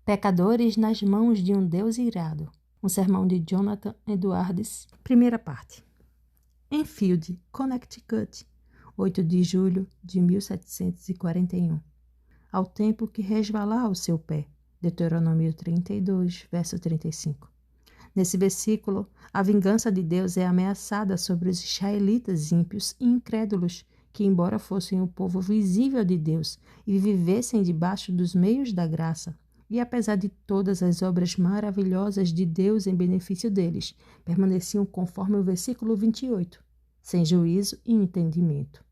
Pecadores nas mãos de um Deus irado. Um sermão de Jonathan Edwards. Primeira parte. Enfield, Connecticut, 8 de julho de 1741. Ao tempo que resvalar o seu pé. Deuteronômio 32, verso 35. Nesse versículo, a vingança de Deus é ameaçada sobre os israelitas ímpios e incrédulos, que, embora fossem o povo visível de Deus e vivessem debaixo dos meios da graça, e apesar de todas as obras maravilhosas de Deus em benefício deles, permaneciam conforme o versículo 28, sem juízo e entendimento.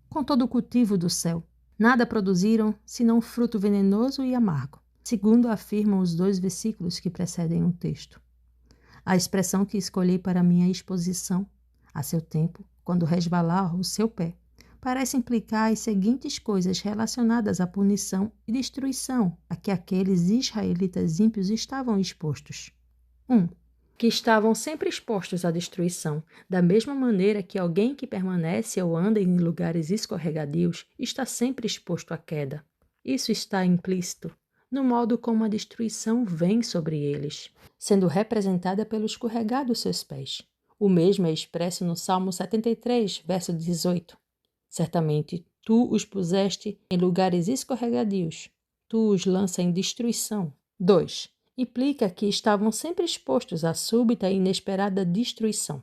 Com todo o cultivo do céu, nada produziram senão fruto venenoso e amargo, segundo afirmam os 2 versículos que precedem o texto. A expressão que escolhi para minha exposição, a seu tempo, quando resvalar o seu pé, parece implicar as seguintes coisas relacionadas à punição e destruição a que aqueles israelitas ímpios estavam expostos. 1. Que estavam sempre expostos à destruição, da mesma maneira que alguém que permanece ou anda em lugares escorregadios está sempre exposto à queda. Isso está implícito no modo como a destruição vem sobre eles, sendo representada pelo escorregar dos seus pés. O mesmo é expresso no Salmo 73, verso 18. Certamente, tu os puseste em lugares escorregadios, tu os lanças em destruição. 2. Implica que estavam sempre expostos à súbita e inesperada destruição.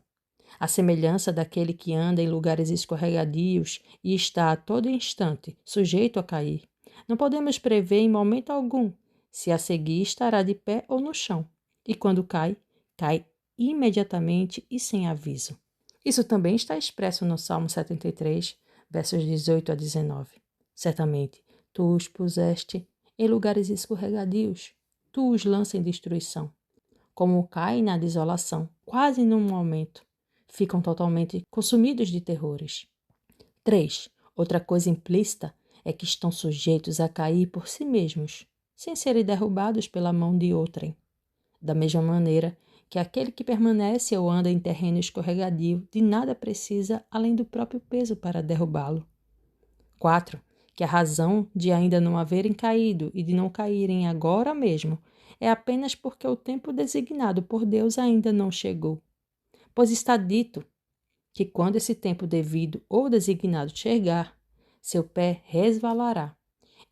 A semelhança daquele que anda em lugares escorregadios e está a todo instante sujeito a cair. Não podemos prever em momento algum se a seguir estará de pé ou no chão, e quando cai, cai imediatamente e sem aviso. Isso também está expresso no Salmo 73, versos 18 a 19. Certamente, tu os puseste em lugares escorregadios, tu os lanças em destruição. Como caem na desolação, quase num momento, ficam totalmente consumidos de terrores. 3. Outra coisa implícita é que estão sujeitos a cair por si mesmos, sem serem derrubados pela mão de outrem. Da mesma maneira que aquele que permanece ou anda em terreno escorregadio de nada precisa além do próprio peso para derrubá-lo. 4. Que a razão de ainda não haverem caído e de não caírem agora mesmo é apenas porque o tempo designado por Deus ainda não chegou. Pois está dito que quando esse tempo devido ou designado chegar, seu pé resvalará.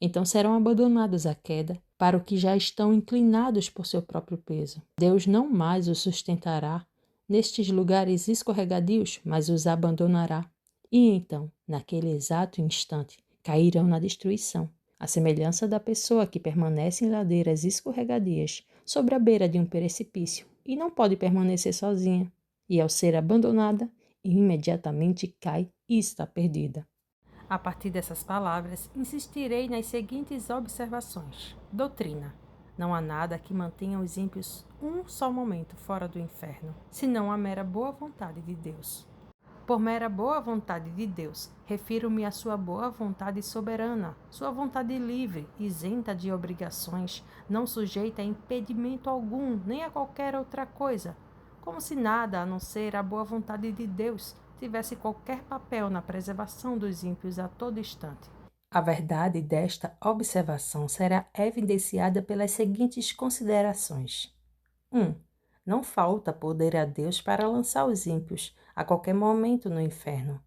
Então serão abandonados à queda, para o que já estão inclinados por seu próprio peso. Deus não mais os sustentará nestes lugares escorregadios, mas os abandonará. E então, naquele exato instante, cairão na destruição, à semelhança da pessoa que permanece em ladeiras escorregadias sobre a beira de um precipício e não pode permanecer sozinha, e ao ser abandonada, imediatamente cai e está perdida. A partir dessas palavras, insistirei nas seguintes observações. Doutrina. Não há nada que mantenha os ímpios um só momento fora do inferno, senão a mera boa vontade de Deus. Por mera boa vontade de Deus, refiro-me à sua boa vontade soberana, sua vontade livre, isenta de obrigações, não sujeita a impedimento algum, nem a qualquer outra coisa, como se nada, a não ser a boa vontade de Deus, tivesse qualquer papel na preservação dos ímpios a todo instante. A verdade desta observação será evidenciada pelas seguintes considerações. 1. Não falta poder a Deus para lançar os ímpios a qualquer momento no inferno.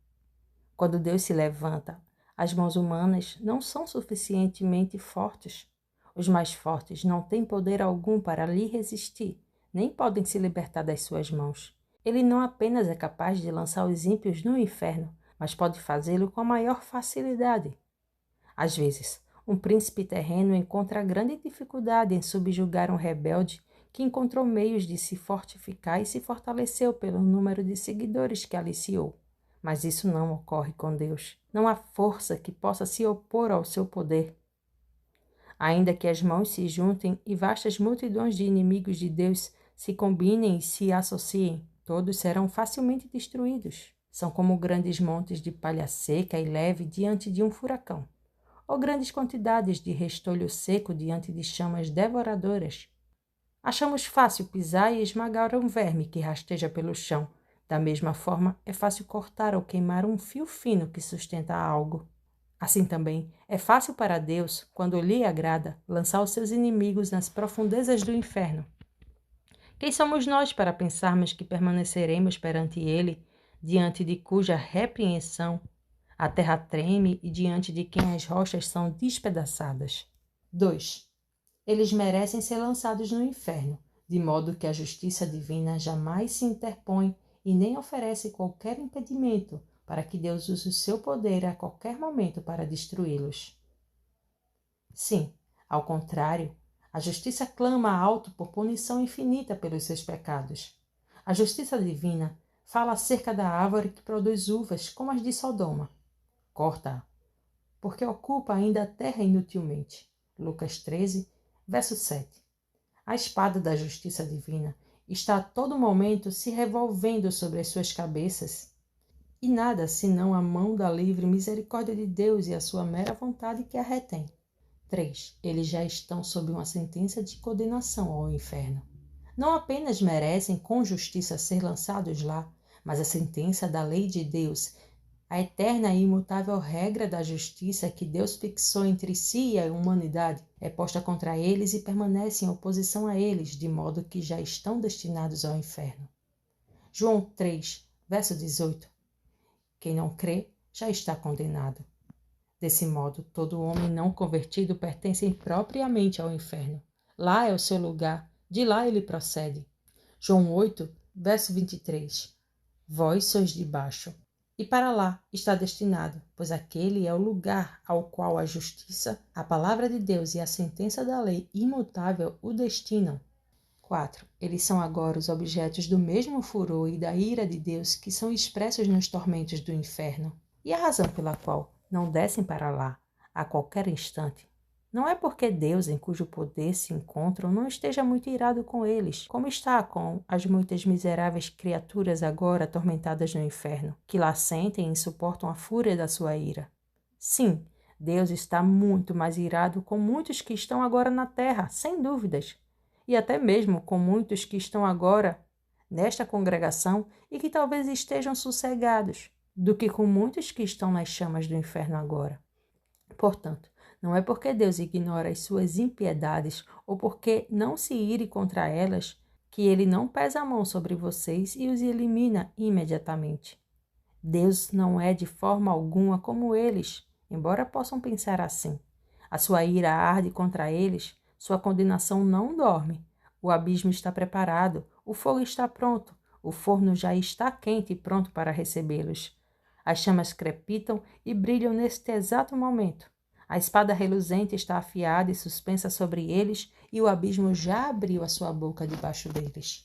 Quando Deus se levanta, as mãos humanas não são suficientemente fortes. Os mais fortes não têm poder algum para lhe resistir, nem podem se libertar das suas mãos. Ele não apenas é capaz de lançar os ímpios no inferno, mas pode fazê-lo com a maior facilidade. Às vezes, um príncipe terreno encontra grande dificuldade em subjugar um rebelde que encontrou meios de se fortificar e se fortaleceu pelo número de seguidores que aliciou. Mas isso não ocorre com Deus. Não há força que possa se opor ao seu poder. Ainda que as mãos se juntem e vastas multidões de inimigos de Deus se combinem e se associem, todos serão facilmente destruídos. São como grandes montes de palha seca e leve diante de um furacão, ou grandes quantidades de restolho seco diante de chamas devoradoras. Achamos fácil pisar e esmagar um verme que rasteja pelo chão. Da mesma forma, é fácil cortar ou queimar um fio fino que sustenta algo. Assim também, é fácil para Deus, quando lhe agrada, lançar os seus inimigos nas profundezas do inferno. Quem somos nós para pensarmos que permaneceremos perante Ele, diante de cuja repreensão a terra treme e diante de quem as rochas são despedaçadas? 2. Eles merecem ser lançados no inferno, de modo que a justiça divina jamais se interpõe e nem oferece qualquer impedimento para que Deus use o seu poder a qualquer momento para destruí-los. Sim, ao contrário, a justiça clama alto por punição infinita pelos seus pecados. A justiça divina fala acerca da árvore que produz uvas como as de Sodoma. Corta-a, porque ocupa ainda a terra inutilmente. Lucas 13, verso 7. A espada da justiça divina está a todo momento se revolvendo sobre as suas cabeças, e nada senão a mão da livre misericórdia de Deus e a sua mera vontade que a retém. 3. Eles já estão sob uma sentença de condenação ao inferno. Não apenas merecem com justiça ser lançados lá, mas a sentença da lei de Deus, a eterna e imutável regra da justiça que Deus fixou entre si e a humanidade, é posta contra eles e permanece em oposição a eles, de modo que já estão destinados ao inferno. João 3, verso 18. Quem não crê já está condenado. Desse modo, todo homem não convertido pertence propriamente ao inferno. Lá é o seu lugar, de lá ele procede. João 8, verso 23. Vós sois de baixo, e para lá está destinado, pois aquele é o lugar ao qual a justiça, a palavra de Deus e a sentença da lei imutável o destinam. 4. Eles são agora os objetos do mesmo furor e da ira de Deus que são expressos nos tormentos do inferno. E a razão pela qual não descem para lá a qualquer instante não é porque Deus, em cujo poder se encontram, não esteja muito irado com eles, como está com as muitas miseráveis criaturas agora atormentadas no inferno, que lá sentem e suportam a fúria da sua ira. Sim, Deus está muito mais irado com muitos que estão agora na terra, sem dúvidas, e até mesmo com muitos que estão agora nesta congregação e que talvez estejam sossegados, do que com muitos que estão nas chamas do inferno agora. Portanto, não é porque Deus ignora as suas impiedades ou porque não se ire contra elas que ele não pesa a mão sobre vocês e os elimina imediatamente. Deus não é de forma alguma como eles, embora possam pensar assim. A sua ira arde contra eles, sua condenação não dorme. O abismo está preparado, o fogo está pronto, o forno já está quente e pronto para recebê-los. As chamas crepitam e brilham neste exato momento. A espada reluzente está afiada e suspensa sobre eles, e o abismo já abriu a sua boca debaixo deles.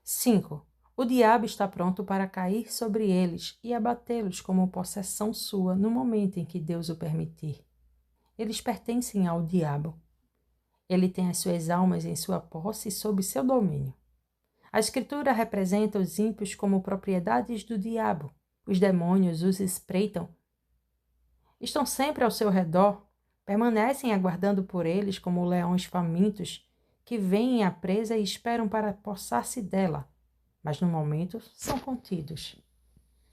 5. O diabo está pronto para cair sobre eles e abatê-los como possessão sua no momento em que Deus o permitir. Eles pertencem ao diabo. Ele tem as suas almas em sua posse e sob seu domínio. A Escritura representa os ímpios como propriedades do diabo. Os demônios os espreitam. Estão sempre ao seu redor, permanecem aguardando por eles como leões famintos que veem a presa e esperam para apossar-se dela, mas no momento são contidos.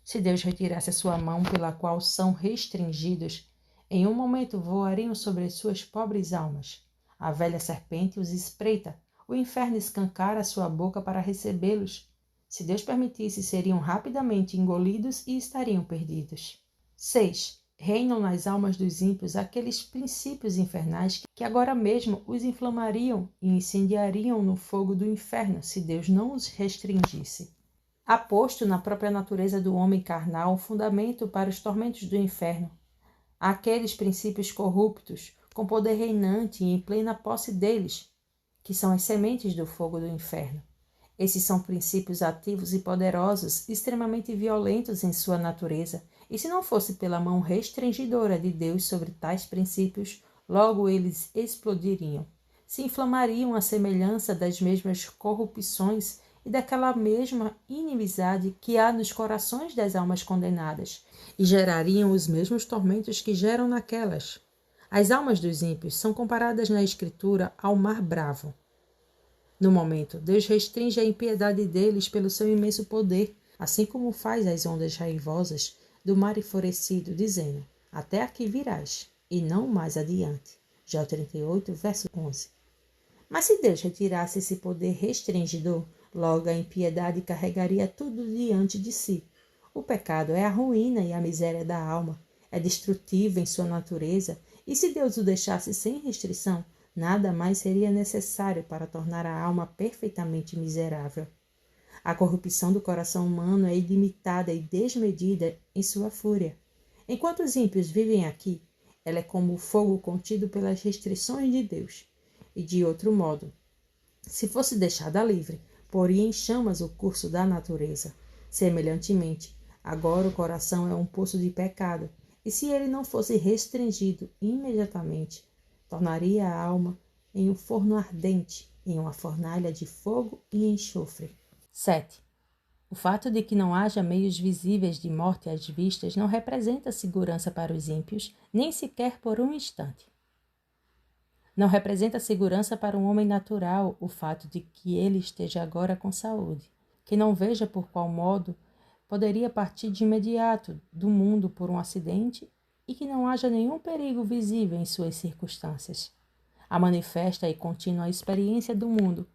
Se Deus retirasse a sua mão pela qual são restringidos, em um momento voariam sobre suas pobres almas. A velha serpente os espreita, o inferno escancara a sua boca para recebê-los. Se Deus permitisse, seriam rapidamente engolidos e estariam perdidos. 6. Reinam nas almas dos ímpios aqueles princípios infernais que agora mesmo os inflamariam e incendiariam no fogo do inferno se Deus não os restringisse. Há posto na própria natureza do homem carnal o fundamento para os tormentos do inferno. Há aqueles princípios corruptos, com poder reinante e em plena posse deles, que são as sementes do fogo do inferno. Esses são princípios ativos e poderosos, extremamente violentos em sua natureza, e se não fosse pela mão restringidora de Deus sobre tais princípios, logo eles explodiriam, se inflamariam à semelhança das mesmas corrupções e daquela mesma inimizade que há nos corações das almas condenadas, e gerariam os mesmos tormentos que geram naquelas. As almas dos ímpios são comparadas na Escritura ao mar bravo. No momento, Deus restringe a impiedade deles pelo seu imenso poder, assim como faz as ondas raivosas do mar enfurecido, dizendo: até aqui virás, e não mais adiante. Jó 38, verso 11. Mas se Deus retirasse esse poder restringidor, logo a impiedade carregaria tudo diante de si. O pecado é a ruína e a miséria da alma, é destrutivo em sua natureza, e se Deus o deixasse sem restrição, nada mais seria necessário para tornar a alma perfeitamente miserável. A corrupção do coração humano é ilimitada e desmedida em sua fúria. Enquanto os ímpios vivem aqui, ela é como o fogo contido pelas restrições de Deus. E de outro modo, se fosse deixada livre, poria em chamas o curso da natureza. Semelhantemente, agora o coração é um poço de pecado, e se ele não fosse restringido imediatamente, tornaria a alma em um forno ardente, em uma fornalha de fogo e enxofre. 7. O fato de que não haja meios visíveis de morte às vistas não representa segurança para os ímpios, nem sequer por um instante. Não representa segurança para um homem natural o fato de que ele esteja agora com saúde, que não veja por qual modo poderia partir de imediato do mundo por um acidente e que não haja nenhum perigo visível em suas circunstâncias. A manifesta e contínua experiência do mundo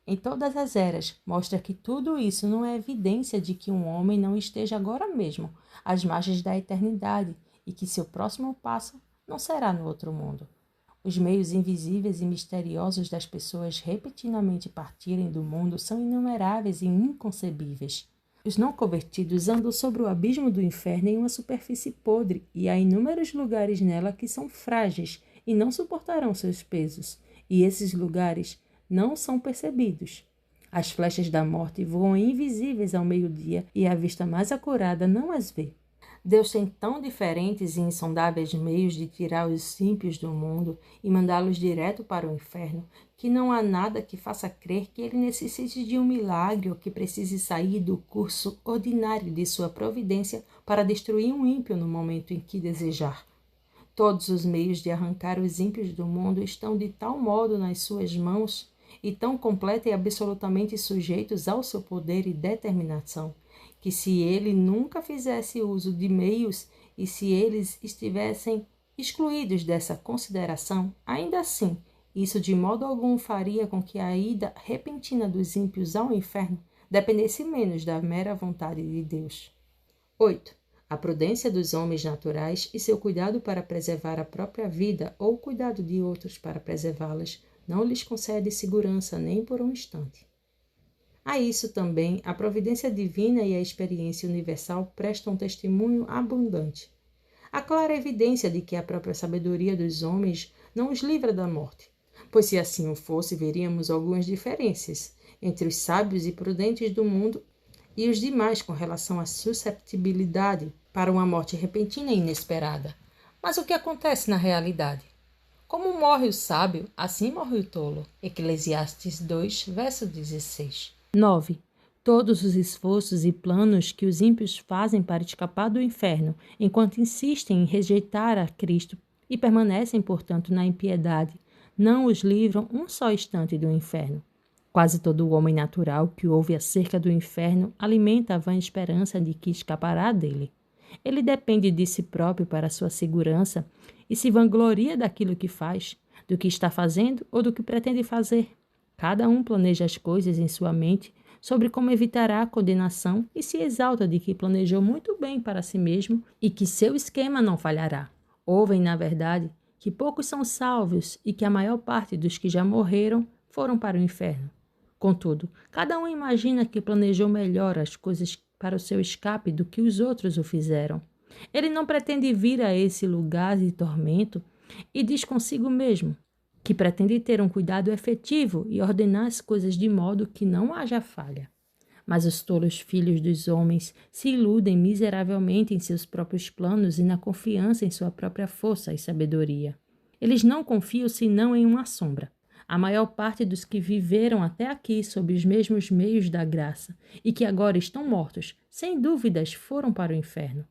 em todas as eras mostra que tudo isso não é evidência de que um homem não esteja agora mesmo às margens da eternidade e que seu próximo passo não será no outro mundo. Os meios invisíveis e misteriosos das pessoas repentinamente partirem do mundo são inumeráveis e inconcebíveis. Os não convertidos andam sobre o abismo do inferno em uma superfície podre e há inúmeros lugares nela que são frágeis e não suportarão seus pesos, e esses lugares não são percebidos. As flechas da morte voam invisíveis ao meio-dia e a vista mais acurada não as vê. Deus tem tão diferentes e insondáveis meios de tirar os ímpios do mundo e mandá-los direto para o inferno, que não há nada que faça crer que ele necessite de um milagre ou que precise sair do curso ordinário de sua providência para destruir um ímpio no momento em que desejar. Todos os meios de arrancar os ímpios do mundo estão de tal modo nas suas mãos e tão completa e absolutamente sujeitos ao seu poder e determinação, que se ele nunca fizesse uso de meios e se eles estivessem excluídos dessa consideração, ainda assim, isso de modo algum faria com que a ida repentina dos ímpios ao inferno dependesse menos da mera vontade de Deus. 8. A prudência dos homens naturais e seu cuidado para preservar a própria vida ou o cuidado de outros para preservá-las não lhes concede segurança nem por um instante. A isso também a providência divina e a experiência universal prestam testemunho abundante. Há clara evidência de que a própria sabedoria dos homens não os livra da morte, pois se assim o fosse, veríamos algumas diferenças entre os sábios e prudentes do mundo e os demais com relação à susceptibilidade para uma morte repentina e inesperada. Mas o que acontece na realidade? Como morre o sábio, assim morre o tolo. Eclesiastes 2, verso 16. 9. Todos os esforços e planos que os ímpios fazem para escapar do inferno, enquanto insistem em rejeitar a Cristo e permanecem, portanto, na impiedade, não os livram um só instante do inferno. Quase todo homem natural que ouve acerca do inferno alimenta a vã esperança de que escapará dele. Ele depende de si próprio para sua segurança e se vangloria daquilo que faz, do que está fazendo ou do que pretende fazer. Cada um planeja as coisas em sua mente sobre como evitará a condenação e se exalta de que planejou muito bem para si mesmo e que seu esquema não falhará. Ouvem, na verdade, que poucos são salvos e que a maior parte dos que já morreram foram para o inferno. Contudo, cada um imagina que planejou melhor as coisas para o seu escape do que os outros o fizeram. Ele não pretende vir a esse lugar de tormento e diz consigo mesmo que pretende ter um cuidado efetivo e ordenar as coisas de modo que não haja falha. Mas os tolos filhos dos homens se iludem miseravelmente em seus próprios planos e na confiança em sua própria força e sabedoria. Eles não confiam senão em uma sombra. A maior parte dos que viveram até aqui sob os mesmos meios da graça e que agora estão mortos, sem dúvidas foram para o inferno.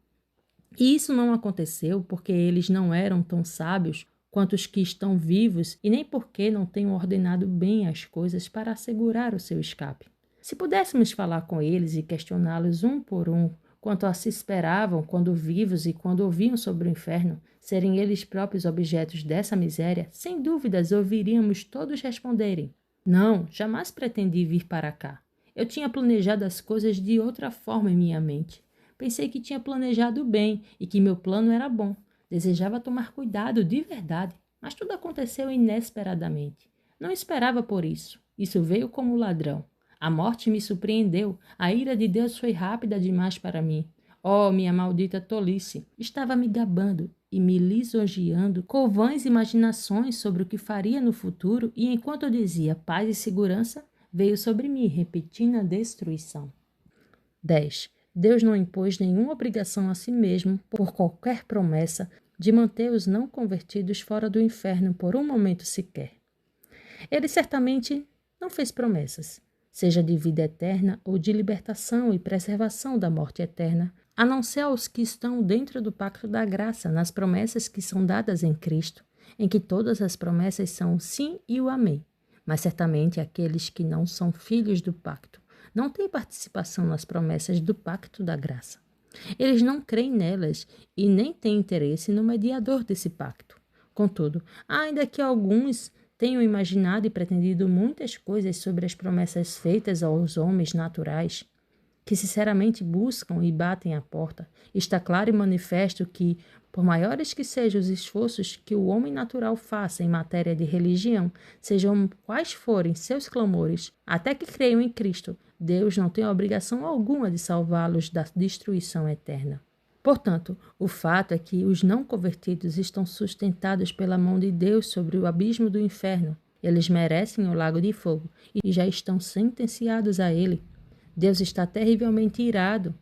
E isso não aconteceu porque eles não eram tão sábios quanto os que estão vivos e nem porque não tenham ordenado bem as coisas para assegurar o seu escape. Se pudéssemos falar com eles e questioná-los um por um quanto a se esperavam, quando vivos e quando ouviam sobre o inferno, serem eles próprios objetos dessa miséria, sem dúvidas ouviríamos todos responderem: não, jamais pretendi vir para cá. Eu tinha planejado as coisas de outra forma em minha mente. Pensei que tinha planejado bem e que meu plano era bom. Desejava tomar cuidado de verdade, mas tudo aconteceu inesperadamente. Não esperava por isso. Isso veio como ladrão. A morte me surpreendeu. A ira de Deus foi rápida demais para mim. Oh, minha maldita tolice! Estava me gabando e me lisonjeando com vãs imaginações sobre o que faria no futuro, e enquanto eu dizia paz e segurança, veio sobre mim repetindo a destruição. 10. Deus não impôs nenhuma obrigação a si mesmo, por qualquer promessa, de manter os não convertidos fora do inferno por um momento sequer. Ele certamente não fez promessas, seja de vida eterna ou de libertação e preservação da morte eterna, a não ser aos que estão dentro do pacto da graça, nas promessas que são dadas em Cristo, em que todas as promessas são o sim e o amém. Mas certamente aqueles que não são filhos do pacto não têm participação nas promessas do pacto da graça. Eles não creem nelas e nem têm interesse no mediador desse pacto. Contudo, ainda que alguns tenham imaginado e pretendido muitas coisas sobre as promessas feitas aos homens naturais, que sinceramente buscam e batem à porta, está claro e manifesto que, por maiores que sejam os esforços que o homem natural faça em matéria de religião, sejam quais forem seus clamores, até que creiam em Cristo, Deus não tem obrigação alguma de salvá-los da destruição eterna. Portanto, o fato é que os não convertidos estão sustentados pela mão de Deus sobre o abismo do inferno. Eles merecem o lago de fogo e já estão sentenciados a ele. Deus está terrivelmente irado.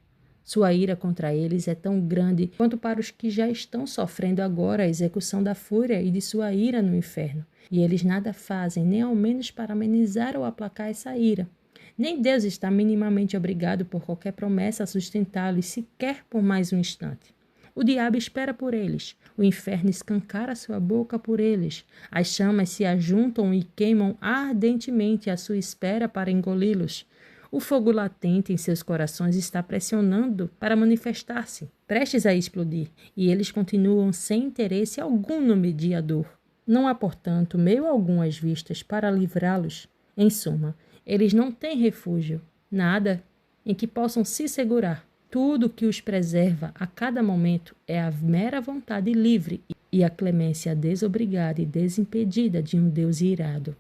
Sua ira contra eles é tão grande quanto para os que já estão sofrendo agora a execução da fúria e de sua ira no inferno. E eles nada fazem, nem ao menos para amenizar ou aplacar essa ira. Nem Deus está minimamente obrigado por qualquer promessa a sustentá-los, sequer por mais um instante. O diabo espera por eles. O inferno escancara sua boca por eles. As chamas se ajuntam e queimam ardentemente à sua espera para engoli-los. O fogo latente em seus corações está pressionando para manifestar-se, prestes a explodir, e eles continuam sem interesse algum no mediador. Não há, portanto, meio algum às vistas para livrá-los. Em suma, eles não têm refúgio, nada em que possam se segurar. Tudo que os preserva a cada momento é a mera vontade livre e a clemência desobrigada e desimpedida de um Deus irado.